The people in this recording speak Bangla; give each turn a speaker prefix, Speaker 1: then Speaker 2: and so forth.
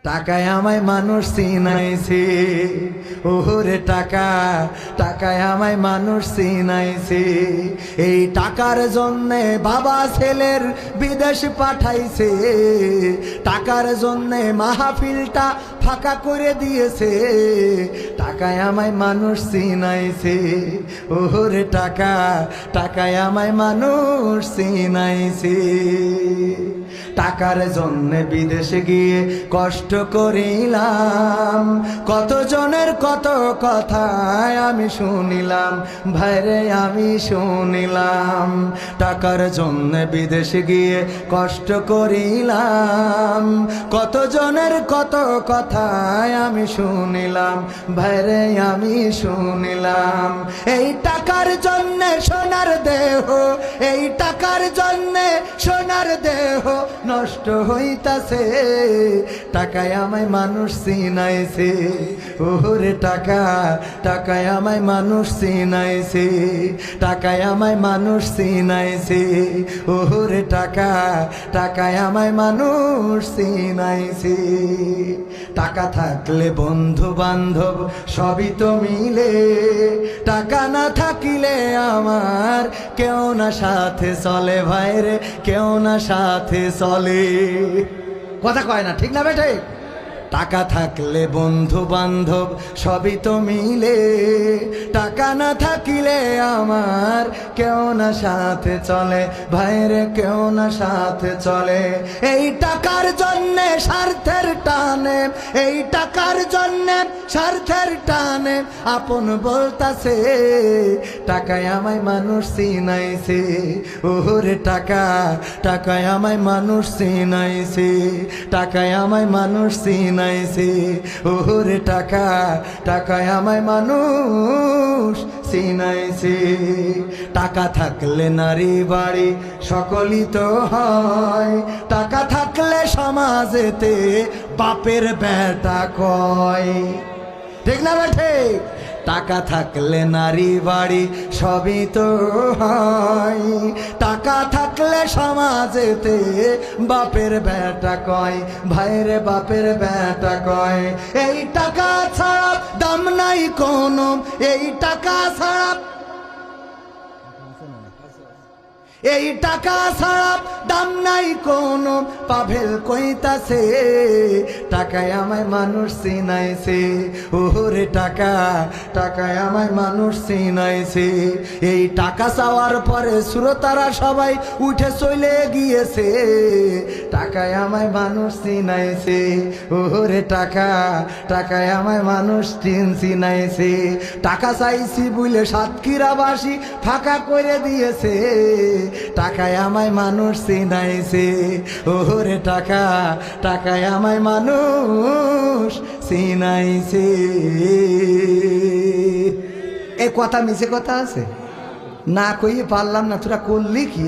Speaker 1: টাকায় আমায় মানুষ চিনাইছে, ওরে টাকা, টাকায় আমায় মানুষ চিনাইছে। এই টাকার জন্যে বাবা ছেলের বিদেশ পাঠাইছে, টাকার জন্যে মাহফিলটা ফাঁকা করে দিয়েছে। টাকায় আমায় মানুষ চিনাইছে, ওরে টাকা, টাকায় আমায় মানুষ চিনাইছে। টাকার জন্যে বিদেশে গিয়ে কষ্ট করিলাম, কতজনের কত কথা আমি শুনিলাম, ভাইরে আমি শুনিলাম। টাকার জন্যে বিদেশে গিয়ে কষ্ট করিলাম, কতজনের কত কথা আমি শুনিলাম, ভাইরে আমি শুনিলাম। এই টাকার জন্যে সোনার দেহ, এই টাকার জন্যে সোনার দেহ নষ্ট হইতাছে। টাকায় আমায় মানুষ চিনাইছে, ওরে টাকা, টাকায় আমায় মানুষ চিনাইছে। টাকায় আমায় মানুষ চিনাইছে, ওরে টাকা, টাকায় আমায় মানুষ চিনাইছে। টাকা থাকলে বন্ধু বান্ধব সবই তো মিলে, টাকা না থাকিলে আমার কেউ না সাথে চলে, ভাইরে কেউ না সাথে চলে। কথা কয় না, ঠিক না বেটে? টাকা থাকলে বন্ধু বান্ধব সবই তো মিলে, টাকা না থাকিলে আমার কেউ না সাথে চলে, ভাইরে কেউ না সাথে চলে। এই টাকার জন্যে স্বার্থের টানে, এই টাকার জন্যে স্বার্থের টানে আপন বলতাছে। টাকায় আমায় মানুষ চিনাইছে, ওরে টাকা, টাকায় আমায় মানুষ চিনাইছে। টাকায় আমায় মানুষ চিনাইছে, ওরে টাকা, টাকায় আমায় মানুষ চিনাইছে। টাকা থাকলে নারী বাড়ি সকলই তো হয়, টাকা থাকলে সমাজেতে বাপের বেটা কয়, ঠিক না বেঠে? টাকা থাকলে নারী বাড়ি সবই তো হয়, টাকা থাকলে সমাজেতে বাপের বেটা কয়, ভাইরে বাপের বেটা কয়। এই টাকা ছাড়া দাম নাই কোনো, এই টাকা ছাড়া, এই টাকা ছাড়া দাম নাই কোনো, পাভেল কইতাছে। টাকায় আমায় মানুষ চিনাইছে, ওরে টাকা, টাকায় আমায় মানুষ চিনাইছে। এই টাকা চাওয়ার পরে শ্রোতারা সবাই উঠে চলে গিয়েছে। টাকায় আমায় মানুষ চিনাইছে, ওরে টাকা, টাকায় আমায় মানুষ চিনাইছে। টাকা চাইছি বলে সাতক্ষীরাবাসী ফাঁকা করে দিয়েছে। টাকায় আমায় মানুষ চিনাইছে, ওরে টাকা, টাকায় আমায় মানুষ চিনাইছে। এ কথা মিছে কথা আছে না, কইয়ে পারলাম না, তোরা করলি কি?